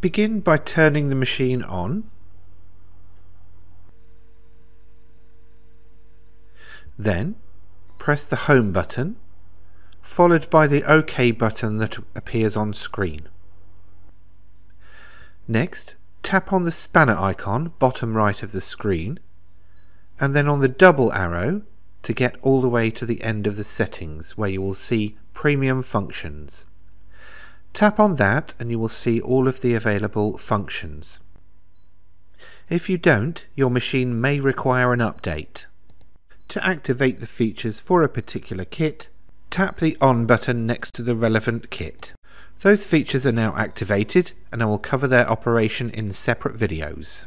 Begin by turning the machine on. Then press the Home button, followed by the OK button that appears on screen. Next, tap on the spanner icon bottom right of the screen, and then on the double arrow to get all the way to the end of the settings where you will see Premium Functions. Tap on that and you will see all of the available functions. If you don't, your machine may require an update. To activate the features for a particular kit, tap the On button next to the relevant kit. Those features are now activated and I will cover their operation in separate videos.